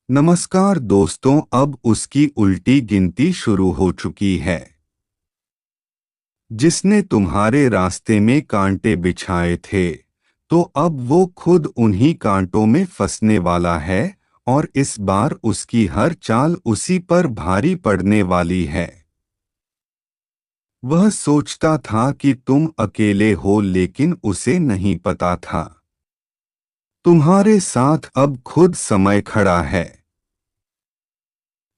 नमस्कार दोस्तों, अब उसकी उल्टी गिनती शुरू हो चुकी है। जिसने तुम्हारे रास्ते में कांटे बिछाए थे, तो अब वो खुद उन्हीं कांटों में फंसने वाला है और इस बार उसकी हर चाल उसी पर भारी पड़ने वाली है। वह सोचता था कि तुम अकेले हो, लेकिन उसे नहीं पता था तुम्हारे साथ अब खुद समय खड़ा है।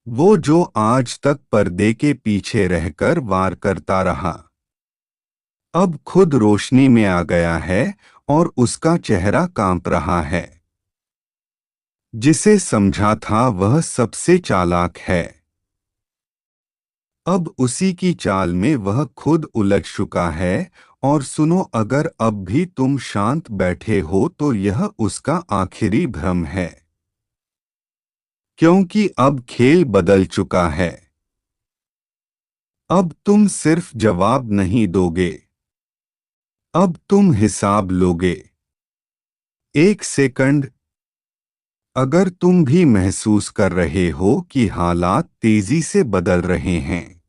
वो जो आज तक पर्दे के पीछे रहकर वार करता रहा, अब खुद रोशनी में आ गया है और उसका चेहरा कांप रहा है। जिसे समझा था वह सबसे चालाक है, अब उसी की चाल में वह खुद उलझ चुका है। और सुनो, अगर अब भी तुम शांत बैठे हो तो यह उसका आखिरी भ्रम है, क्योंकि अब खेल बदल चुका है। अब तुम सिर्फ जवाब नहीं दोगे, अब तुम हिसाब लोगे। एक सेकंड, अगर तुम भी महसूस कर रहे हो कि हालात तेजी से बदल रहे हैं,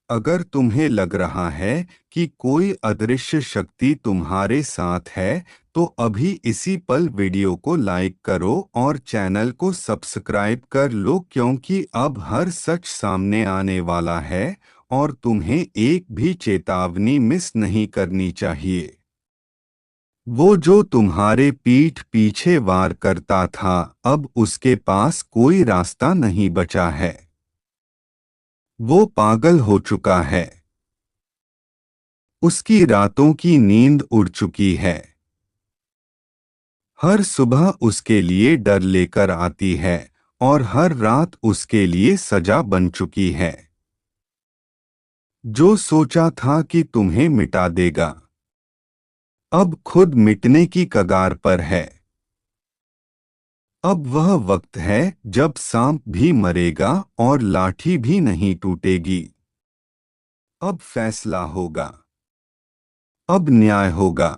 अगर तुम्हें लग रहा है कि कोई अदृश्य शक्ति तुम्हारे साथ है, तो अभी इसी पल वीडियो को लाइक करो और चैनल को सब्सक्राइब कर लो, क्योंकि अब हर सच सामने आने वाला है और तुम्हें एक भी चेतावनी मिस नहीं करनी चाहिए। वो जो तुम्हारे पीठ पीछे वार करता था, अब उसके पास कोई रास्ता नहीं बचा है। वो पागल हो चुका है, उसकी रातों की नींद उड़ चुकी है। हर सुबह उसके लिए डर लेकर आती है और हर रात उसके लिए सजा बन चुकी है। जो सोचा था कि तुम्हें मिटा देगा, अब खुद मिटने की कगार पर है। अब वह वक्त है जब सांप भी मरेगा और लाठी भी नहीं टूटेगी। अब फैसला होगा, अब न्याय होगा,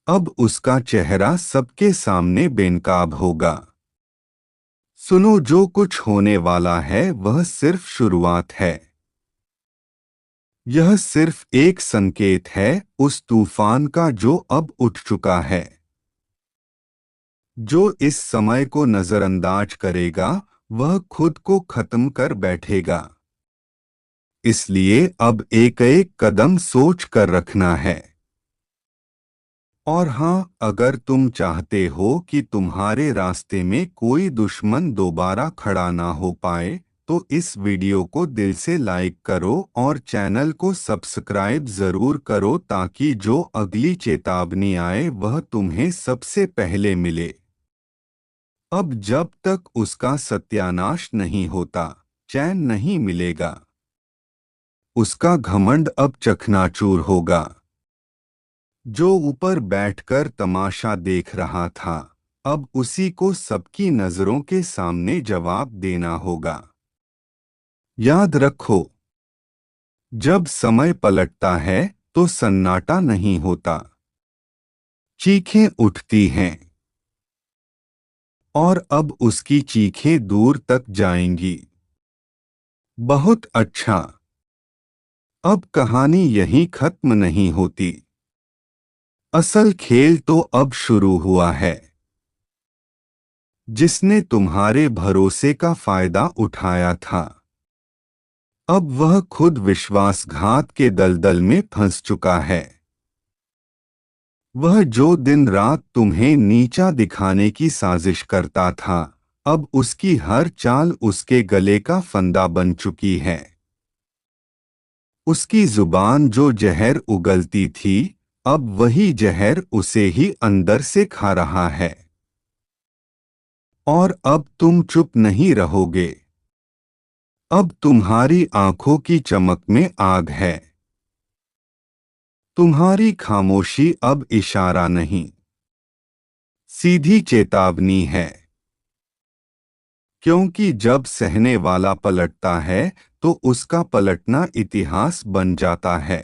अब उसका चेहरा सबके सामने बेनकाब होगा। सुनो, जो कुछ होने वाला है वह सिर्फ शुरुआत है। यह सिर्फ एक संकेत है उस तूफान का जो अब उठ चुका है। जो इस समय को नजरअंदाज करेगा वह खुद को खत्म कर बैठेगा। इसलिए अब एक एक कदम सोच कर रखना है। और हाँ, अगर तुम चाहते हो कि तुम्हारे रास्ते में कोई दुश्मन दोबारा खड़ा ना हो पाए, तो इस वीडियो को दिल से लाइक करो और चैनल को सब्सक्राइब ज़रूर करो, ताकि जो अगली चेतावनी आए वह तुम्हें सबसे पहले मिले। अब जब तक उसका सत्यानाश नहीं होता, चैन नहीं मिलेगा। उसका घमंड अब चकनाचूर होगा। जो ऊपर बैठकर तमाशा देख रहा था, अब उसी को सबकी नजरों के सामने जवाब देना होगा। याद रखो, जब समय पलटता है तो सन्नाटा नहीं होता, चीखें उठती हैं। और अब उसकी चीखें दूर तक जाएंगी। बहुत अच्छा, अब कहानी यहीं खत्म नहीं होती। असल खेल तो अब शुरू हुआ है। जिसने तुम्हारे भरोसे का फायदा उठाया था, अब वह खुद विश्वासघात के दलदल में फंस चुका है। वह जो दिन रात तुम्हें नीचा दिखाने की साजिश करता था, अब उसकी हर चाल उसके गले का फंदा बन चुकी है। उसकी जुबान जो जहर उगलती थी, अब वही जहर उसे ही अंदर से खा रहा है। और अब तुम चुप नहीं रहोगे। अब तुम्हारी आंखों की चमक में आग है। तुम्हारी खामोशी अब इशारा नहीं, सीधी चेतावनी है। क्योंकि जब सहने वाला पलटता है तो उसका पलटना इतिहास बन जाता है।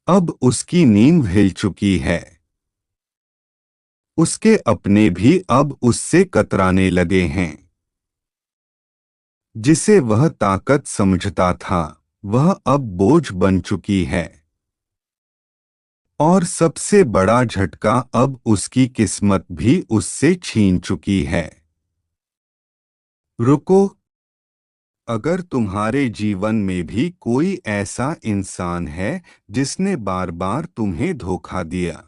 अब उसकी नींद हिल चुकी है। उसके अपने भी अब उससे कतराने लगे हैं। जिसे वह ताकत समझता था, वह अब बोझ बन चुकी है। और सबसे बड़ा झटका, अब उसकी किस्मत भी उससे छीन चुकी है। रुको, अगर तुम्हारे जीवन में भी कोई ऐसा इंसान है जिसने बार बार तुम्हें धोखा दिया,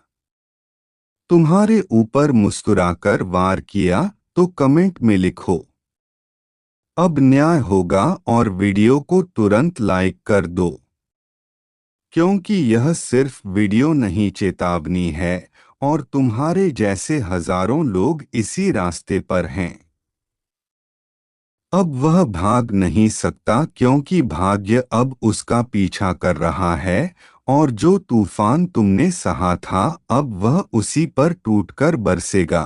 तुम्हारे ऊपर मुस्कुराकर वार किया, तो कमेंट में लिखो, अब न्याय होगा, और वीडियो को तुरंत लाइक कर दो। क्योंकि यह सिर्फ वीडियो नहीं, चेतावनी है, और तुम्हारे जैसे हजारों लोग इसी रास्ते पर हैं। अब वह भाग नहीं सकता, क्योंकि भाग्य अब उसका पीछा कर रहा है, और जो तूफान तुमने सहा था, अब वह उसी पर टूटकर बरसेगा।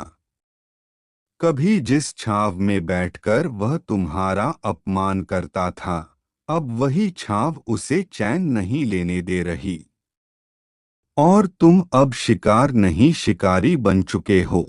कभी जिस छाव में बैठकर वह तुम्हारा अपमान करता था, अब वही छाव उसे चैन नहीं लेने दे रही। और तुम अब शिकार नहीं, शिकारी बन चुके हो।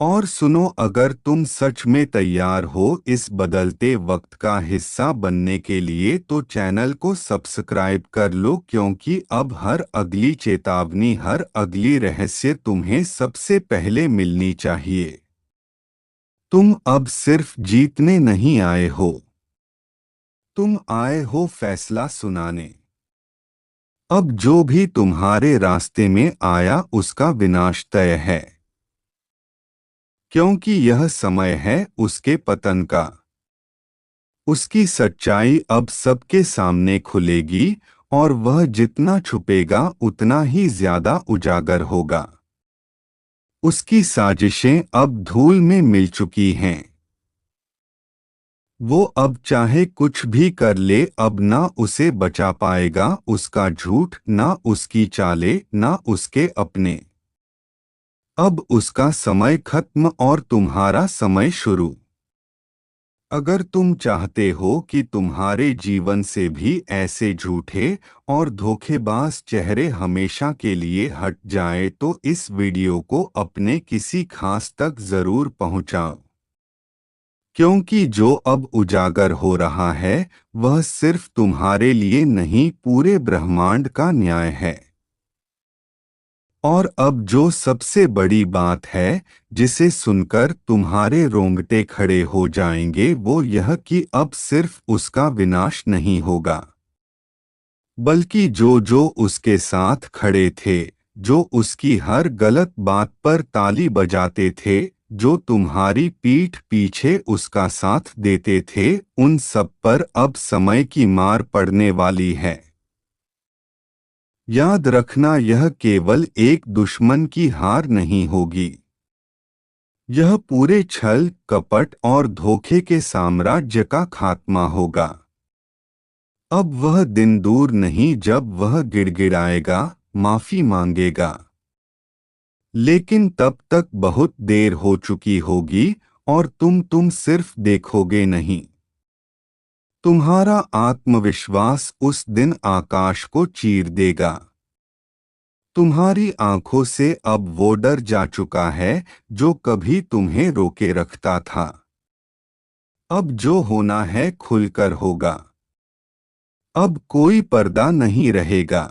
और सुनो, अगर तुम सच में तैयार हो इस बदलते वक्त का हिस्सा बनने के लिए, तो चैनल को सब्सक्राइब कर लो, क्योंकि अब हर अगली चेतावनी, हर अगली रहस्य तुम्हें सबसे पहले मिलनी चाहिए। तुम अब सिर्फ जीतने नहीं आए हो, तुम आए हो फैसला सुनाने। अब जो भी तुम्हारे रास्ते में आया, उसका विनाश तय है, क्योंकि यह समय है उसके पतन का। उसकी सच्चाई अब सबके सामने खुलेगी, और वह जितना छुपेगा उतना ही ज्यादा उजागर होगा। उसकी साजिशें अब धूल में मिल चुकी हैं। वो अब चाहे कुछ भी कर ले, अब ना उसे बचा पाएगा उसका झूठ, ना उसकी चालें, ना उसके अपने। अब उसका समय खत्म और तुम्हारा समय शुरू। अगर तुम चाहते हो कि तुम्हारे जीवन से भी ऐसे झूठे और धोखेबाज चेहरे हमेशा के लिए हट जाए, तो इस वीडियो को अपने किसी खास तक जरूर पहुंचाओ। क्योंकि जो अब उजागर हो रहा है, वह सिर्फ तुम्हारे लिए नहीं, पूरे ब्रह्मांड का न्याय है। और अब जो सबसे बड़ी बात है, जिसे सुनकर तुम्हारे रोंगटे खड़े हो जाएंगे, वो यह कि अब सिर्फ उसका विनाश नहीं होगा, बल्कि जो जो उसके साथ खड़े थे, जो उसकी हर गलत बात पर ताली बजाते थे, जो तुम्हारी पीठ पीछे उसका साथ देते थे, उन सब पर अब समय की मार पड़ने वाली है। याद रखना, यह केवल एक दुश्मन की हार नहीं होगी, यह पूरे छल, कपट और धोखे के साम्राज्य का खात्मा होगा। अब वह दिन दूर नहीं जब वह गिड़गिड़ाएगा, माफी मांगेगा। लेकिन तब तक बहुत देर हो चुकी होगी, और तुम सिर्फ देखोगे नहीं। तुम्हारा आत्मविश्वास उस दिन आकाश को चीर देगा। तुम्हारी आंखों से अब वो डर जा चुका है जो कभी तुम्हें रोके रखता था। अब जो होना है खुलकर होगा। अब कोई पर्दा नहीं रहेगा।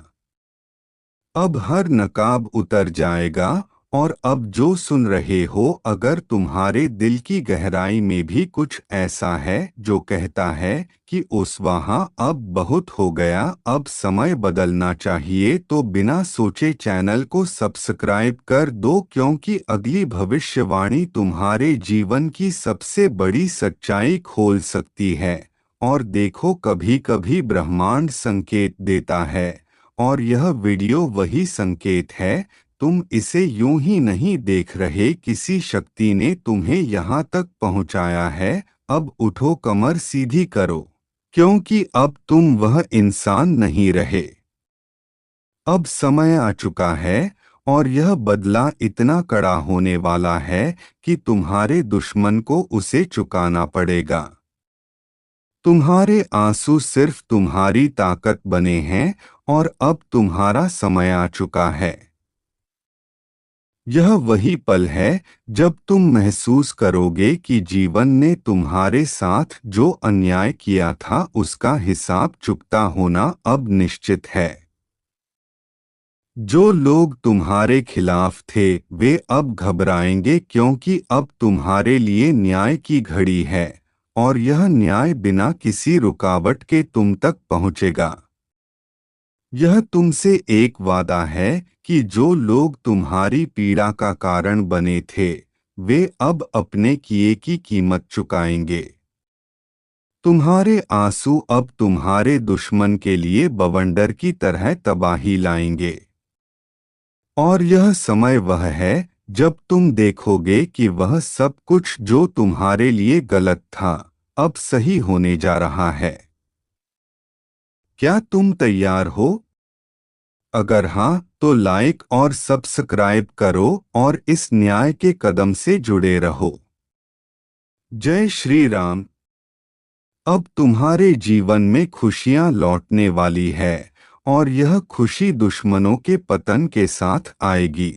अब हर नकाब उतर जाएगा, और अब जो सुन रहे हो, अगर तुम्हारे दिल की गहराई में भी कुछ ऐसा है जो कहता है कि उस वहाँ अब बहुत हो गया, अब समय बदलना चाहिए, तो बिना सोचे चैनल को सब्सक्राइब कर दो, क्योंकि अगली भविष्यवाणी तुम्हारे जीवन की सबसे बड़ी सच्चाई खोल सकती है। और देखो, कभी कभी ब्रह्मांड संकेत देता है, और यह वीडियो वही संकेत है। तुम इसे यूं ही नहीं देख रहे, किसी शक्ति ने तुम्हें यहाँ तक पहुँचाया है। अब उठो, कमर सीधी करो, क्योंकि अब तुम वह इंसान नहीं रहे। अब समय आ चुका है, और यह बदला इतना कड़ा होने वाला है कि तुम्हारे दुश्मन को उसे चुकाना पड़ेगा। तुम्हारे आंसू सिर्फ तुम्हारी ताकत बने हैं, और अब तुम्हारा समय आ चुका है। यह वही पल है जब तुम महसूस करोगे कि जीवन ने तुम्हारे साथ जो अन्याय किया था उसका हिसाब चुकता होना अब निश्चित है। जो लोग तुम्हारे खिलाफ थे वे अब घबराएंगे क्योंकि अब तुम्हारे लिए न्याय की घड़ी है और यह न्याय बिना किसी रुकावट के तुम तक पहुंचेगा। यह तुमसे एक वादा है कि जो लोग तुम्हारी पीड़ा का कारण बने थे वे अब अपने किए की कीमत चुकाएंगे। तुम्हारे आंसू अब तुम्हारे दुश्मन के लिए बवंडर की तरह तबाही लाएंगे। और यह समय वह है जब तुम देखोगे कि वह सब कुछ जो तुम्हारे लिए गलत था अब सही होने जा रहा है। क्या तुम तैयार हो? अगर हाँ तो लाइक और सब्सक्राइब करो और इस न्याय के कदम से जुड़े रहो। जय श्री राम। अब तुम्हारे जीवन में खुशियां लौटने वाली है और यह खुशी दुश्मनों के पतन के साथ आएगी।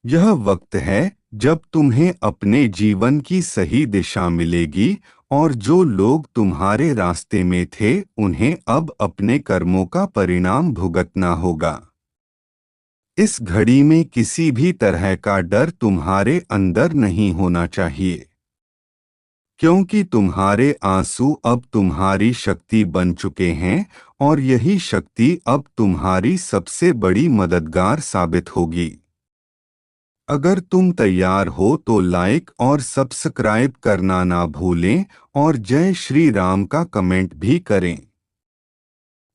यह वक्त है जब तुम्हें अपने जीवन की सही दिशा मिलेगी और जो लोग तुम्हारे रास्ते में थे उन्हें अब अपने कर्मों का परिणाम भुगतना होगा। इस घड़ी में किसी भी तरह का डर तुम्हारे अंदर नहीं होना चाहिए, क्योंकि तुम्हारे आंसू अब तुम्हारी शक्ति बन चुके हैं और यही शक्ति अब तुम्हारी सबसे बड़ी मददगार साबित होगी। अगर तुम तैयार हो तो लाइक और सब्सक्राइब करना ना भूलें और जय श्री राम का कमेंट भी करें।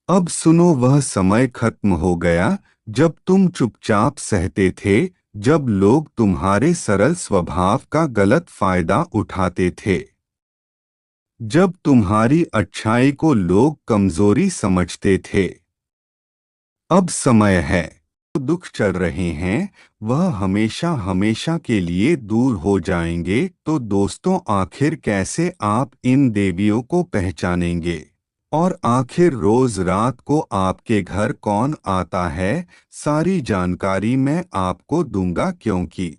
अब सुनो, वह समय खत्म हो गया जब तुम चुपचाप सहते थे, जब लोग तुम्हारे सरल स्वभाव का गलत फायदा उठाते थे, जब तुम्हारी अच्छाई को लोग कमजोरी समझते थे। अब समय है, जो दुख चल रहे हैं वह हमेशा हमेशा के लिए दूर हो जाएंगे। तो दोस्तों, आखिर कैसे आप इन देवियों को पहचानेंगे और आखिर रोज रात को आपके घर कौन आता है, सारी जानकारी मैं आपको दूंगा। क्योंकि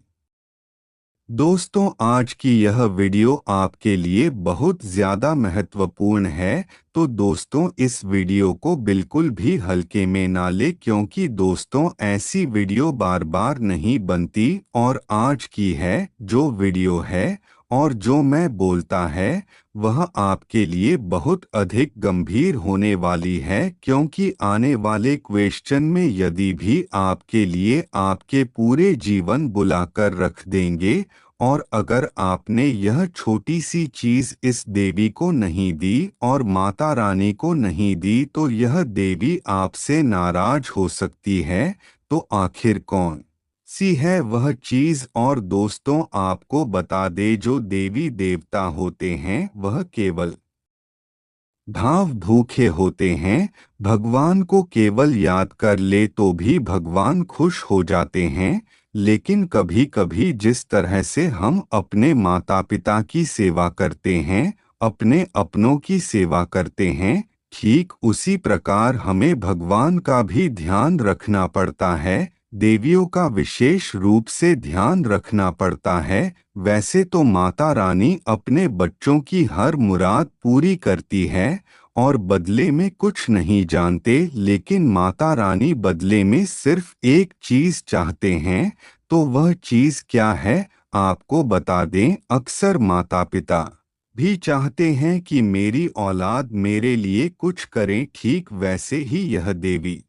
दोस्तों, आज की यह वीडियो आपके लिए बहुत ज़्यादा महत्वपूर्ण है। तो दोस्तों, इस वीडियो को बिल्कुल भी हल्के में ना ले, क्योंकि दोस्तों ऐसी वीडियो बार बार नहीं बनती और आज की है जो वीडियो है और जो मैं बोलता है वह आपके लिए बहुत अधिक गंभीर होने वाली है। क्योंकि आने वाले क्वेश्चन में यदि भी आपके लिए आपके पूरे जीवन बुलाकर रख देंगे और अगर आपने यह छोटी सी चीज इस देवी को नहीं दी और माता रानी को नहीं दी तो यह देवी आपसे नाराज हो सकती है। तो आखिर कौन सी है वह चीज? और दोस्तों, आपको बता दे, जो देवी देवता होते हैं वह केवल भाव भूखे होते हैं। भगवान को केवल याद कर ले तो भी भगवान खुश हो जाते हैं। लेकिन कभी कभी जिस तरह से हम अपने माता पिता की सेवा करते हैं, अपने अपनों की सेवा करते हैं, ठीक उसी प्रकार हमें भगवान का भी ध्यान रखना पड़ता है, देवियों का विशेष रूप से ध्यान रखना पड़ता है। वैसे तो माता रानी अपने बच्चों की हर मुराद पूरी करती है और बदले में कुछ नहीं जानते, लेकिन माता रानी बदले में सिर्फ एक चीज चाहते हैं। तो वह चीज क्या है आपको बता दें, अक्सर माता पिता भी चाहते हैं कि मेरी औलाद मेरे लिए कुछ करें, ठीक वैसे ही यह देवी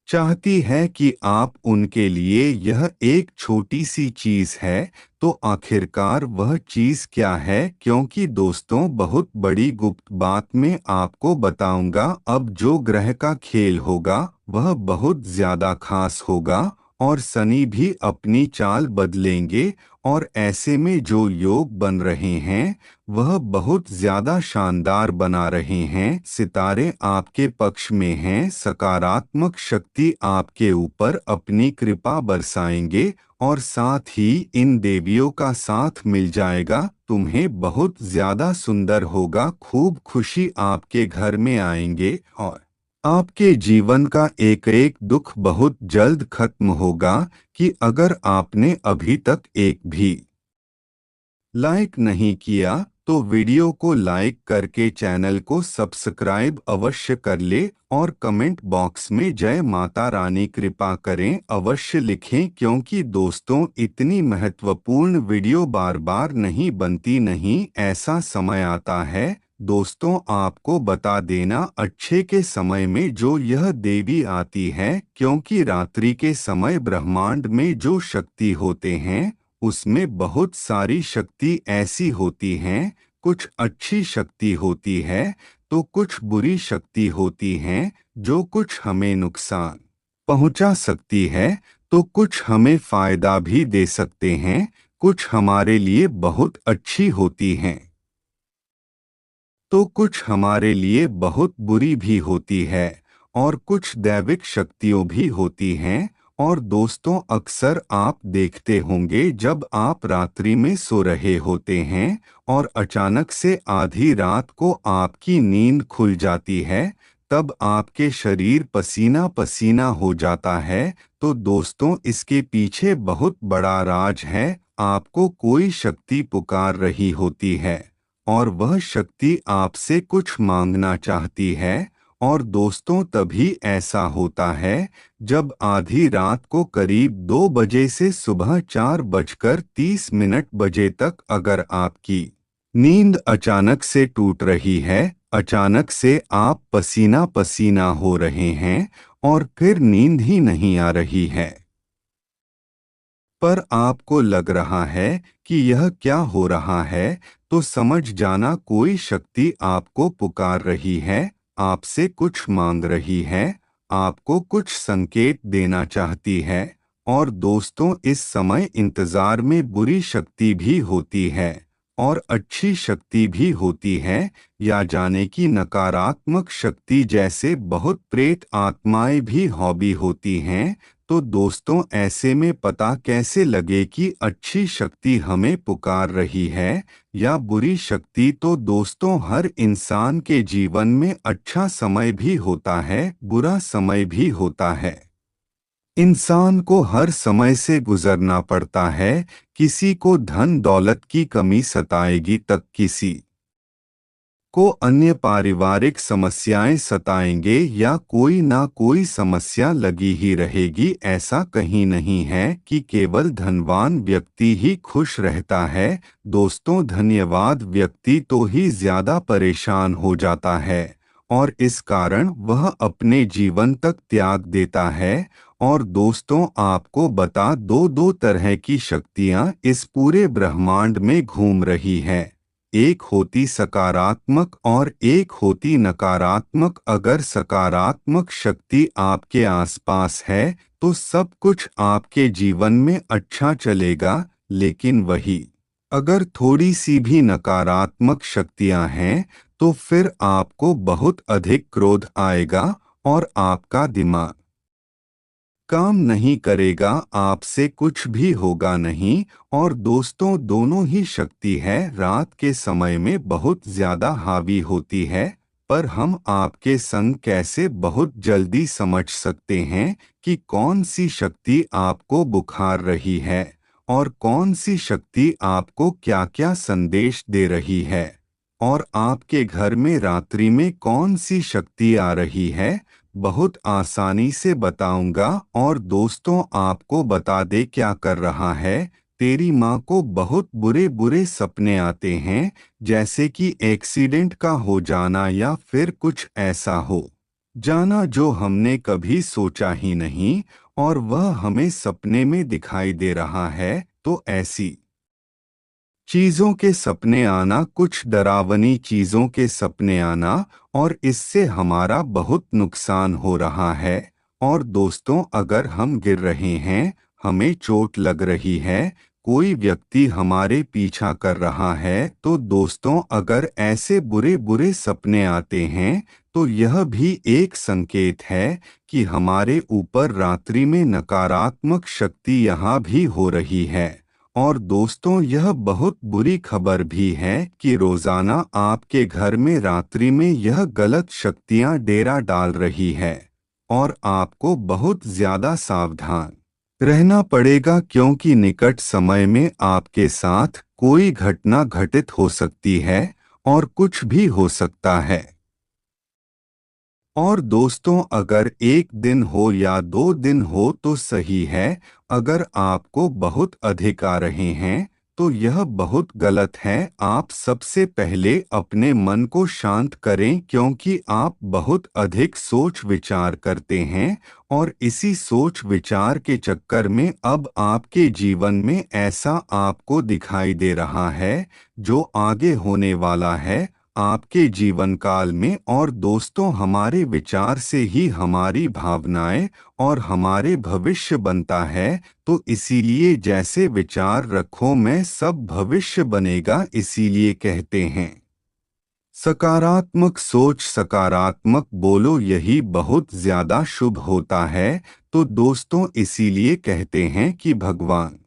चाहती है कि आप उनके लिए यह एक छोटी सी चीज है। तो आखिरकार वह चीज क्या है? क्योंकि दोस्तों, बहुत बड़ी गुप्त बात मैं आपको बताऊंगा। अब जो ग्रह का खेल होगा वह बहुत ज्यादा खास होगा और शनि भी अपनी चाल बदलेंगे और ऐसे में जो योग बन रहे हैं वह बहुत ज्यादा शानदार बना रहे हैं। सितारे आपके पक्ष में हैं, सकारात्मक शक्ति आपके ऊपर अपनी कृपा बरसाएंगे और साथ ही इन देवियों का साथ मिल जाएगा। तुम्हें बहुत ज्यादा सुंदर होगा, खूब खुशी आपके घर में आएंगे और आपके जीवन का एक एक दुख बहुत जल्द खत्म होगा। कि अगर आपने अभी तक एक भी लाइक नहीं किया तो वीडियो को लाइक करके चैनल को सब्सक्राइब अवश्य कर ले और कमेंट बॉक्स में जय माता रानी कृपा करें अवश्य लिखें, क्योंकि दोस्तों इतनी महत्वपूर्ण वीडियो बार बार नहीं बनती, नहीं ऐसा समय आता है दोस्तों आपको बता देना अच्छे के समय में जो यह देवी आती है, क्योंकि रात्रि के समय ब्रह्मांड में जो शक्ति होते हैं उसमें बहुत सारी शक्ति ऐसी होती हैं, कुछ अच्छी शक्ति होती है तो कुछ बुरी शक्ति होती हैं जो कुछ हमें नुकसान पहुंचा सकती है तो कुछ हमें फायदा भी दे सकते हैं, कुछ हमारे लिए बहुत अच्छी होती हैं तो कुछ हमारे लिए बहुत बुरी भी होती है और कुछ दैविक शक्तियों भी होती हैं। और दोस्तों अक्सर आप देखते होंगे जब आप रात्रि में सो रहे होते हैं और अचानक से आधी रात को आपकी नींद खुल जाती है, तब आपके शरीर पसीना पसीना हो जाता है, तो दोस्तों इसके पीछे बहुत बड़ा राज है। आपको कोई शक्ति पुकार रही होती है और वह शक्ति आपसे कुछ मांगना चाहती है। और दोस्तों तभी ऐसा होता है जब आधी रात को करीब 2 बजे से सुबह 4:30 बजे तक अगर आपकी नींद अचानक से टूट रही है, अचानक से आप पसीना पसीना हो रहे हैं और फिर नींद ही नहीं आ रही है, पर आपको लग रहा है कि यह क्या हो रहा है, तो समझ जाना कोई शक्ति आपको पुकार रही है, आपसे कुछ मांग रही है, आपको कुछ संकेत देना चाहती है। और दोस्तों इस समय इंतजार में बुरी शक्ति भी होती है और अच्छी शक्ति भी होती है, या जाने की नकारात्मक शक्ति जैसे बहुत प्रेत आत्माएं भी हॉबी होती हैं। तो दोस्तों ऐसे में पता कैसे लगे कि अच्छी शक्ति हमें पुकार रही है या बुरी शक्ति? तो दोस्तों हर इंसान के जीवन में अच्छा समय भी होता है, बुरा समय भी होता है। इंसान को हर समय से गुजरना पड़ता है, किसी को धन दौलत की कमी सताएगी, तक किसी को अन्य पारिवारिक समस्याएं सताएंगे या कोई ना कोई समस्या लगी ही रहेगी। ऐसा कहीं नहीं है कि केवल धनवान व्यक्ति ही खुश रहता है। दोस्तों धन्यवाद व्यक्ति तो ही ज्यादा परेशान हो जाता है और इस कारण वह अपने जीवन तक त्याग देता है। और दोस्तों आपको बता दो तरह की शक्तियां इस पूरे ब्रह्मांड में घूम रही है, एक होती सकारात्मक और एक होती नकारात्मक। अगर सकारात्मक शक्ति आपके आसपास है तो सब कुछ आपके जीवन में अच्छा चलेगा, लेकिन वही अगर थोड़ी सी भी नकारात्मक शक्तियां हैं तो फिर आपको बहुत अधिक क्रोध आएगा और आपका दिमाग काम नहीं करेगा, आपसे कुछ भी होगा नहीं। और दोस्तों दोनों ही शक्ति है रात के समय में बहुत ज्यादा हावी होती है, पर हम आपके संग कैसे बहुत जल्दी समझ सकते हैं कि कौन सी शक्ति आपको बुखार रही है और कौन सी शक्ति आपको क्या क्या संदेश दे रही है और आपके घर में रात्रि में कौन सी शक्ति आ रही है, बहुत आसानी से बताऊंगा। और दोस्तों आपको बता दे क्या कर रहा है। तेरी माँ को बहुत बुरे बुरे सपने आते हैं, जैसे कि एक्सीडेंट का हो जाना या फिर कुछ ऐसा हो जाना जो हमने कभी सोचा ही नहीं और वह हमें सपने में दिखाई दे रहा है। तो ऐसी चीजों के सपने आना, कुछ डरावनी चीजों के सपने आना, और इससे हमारा बहुत नुकसान हो रहा है। और दोस्तों अगर हम गिर रहे हैं, हमें चोट लग रही है, कोई व्यक्ति हमारे पीछा कर रहा है, तो दोस्तों अगर ऐसे बुरे बुरे सपने आते हैं तो यह भी एक संकेत है कि हमारे ऊपर रात्रि में नकारात्मक शक्ति यहाँ भी हो रही है। और दोस्तों यह बहुत बुरी खबर भी है कि रोजाना आपके घर में रात्रि में यह गलत शक्तियां डेरा डाल रही है और आपको बहुत ज्यादा सावधान रहना पड़ेगा, क्योंकि निकट समय में आपके साथ कोई घटना घटित हो सकती है और कुछ भी हो सकता है। और दोस्तों, अगर एक दिन हो या 2 दिन हो तो सही है। अगर आपको बहुत अधिक आ रहे हैं तो यह बहुत गलत है। आप सबसे पहले अपने मन को शांत करें, क्योंकि आप बहुत अधिक सोच विचार करते हैं और इसी सोच विचार के चक्कर में अब आपके जीवन में ऐसा आपको दिखाई दे रहा है जो आगे होने वाला है आपके जीवन काल में। और दोस्तों, हमारे विचार से ही हमारी भावनाएं और हमारे भविष्य बनता है। तो इसीलिए जैसे विचार रखो में सब भविष्य बनेगा, इसीलिए कहते हैं सकारात्मक सोच सकारात्मक बोलो, यही बहुत ज्यादा शुभ होता है। तो दोस्तों, इसीलिए कहते हैं कि भगवान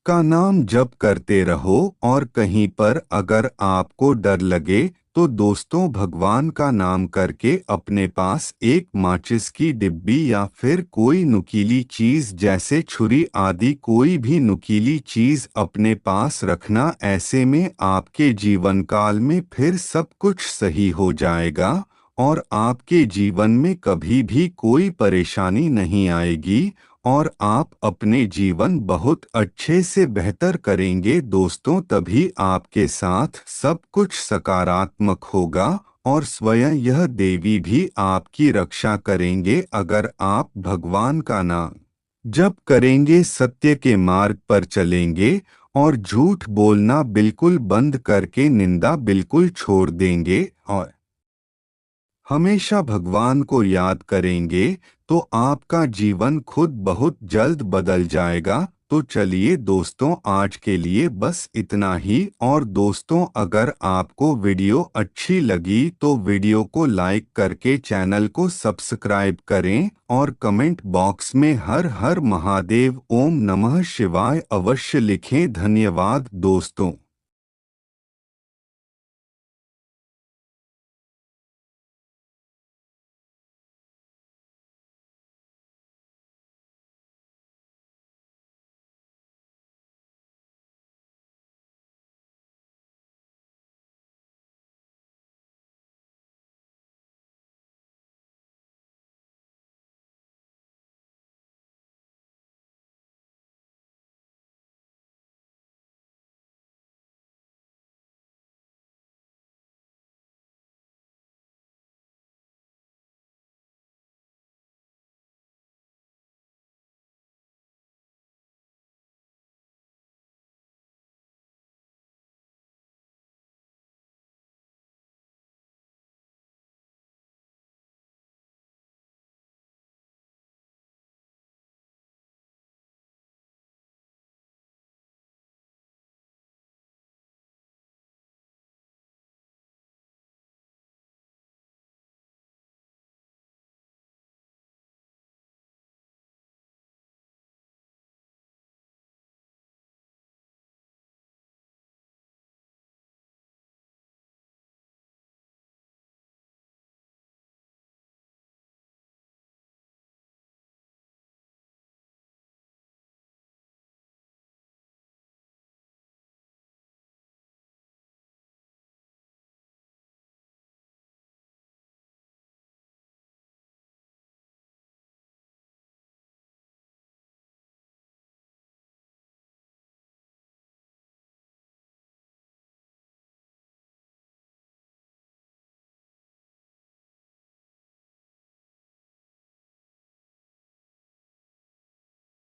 का नाम जप करते रहो। और कहीं पर अगर आपको डर लगे तो दोस्तों, भगवान का नाम करके अपने पास एक माचिस की डिब्बी या फिर कोई नुकीली चीज जैसे छुरी आदि कोई भी नुकीली चीज अपने पास रखना। ऐसे में आपके जीवन काल में फिर सब कुछ सही हो जाएगा और आपके जीवन में कभी भी कोई परेशानी नहीं आएगी और आप अपने जीवन बहुत अच्छे से बेहतर करेंगे। दोस्तों, तभी आपके साथ सब कुछ सकारात्मक होगा और स्वयं यह देवी भी आपकी रक्षा करेंगे। अगर आप भगवान का नाम जप करेंगे, सत्य के मार्ग पर चलेंगे और झूठ बोलना बिल्कुल बंद करके निंदा बिल्कुल छोड़ देंगे और हमेशा भगवान को याद करेंगे, तो आपका जीवन खुद बहुत जल्द बदल जाएगा। तो चलिए दोस्तों, आज के लिए बस इतना ही। और दोस्तों, अगर आपको वीडियो अच्छी लगी तो वीडियो को लाइक करके चैनल को सब्सक्राइब करें और कमेंट बॉक्स में हर हर महादेव ओम नमः शिवाय अवश्य लिखें। धन्यवाद दोस्तों।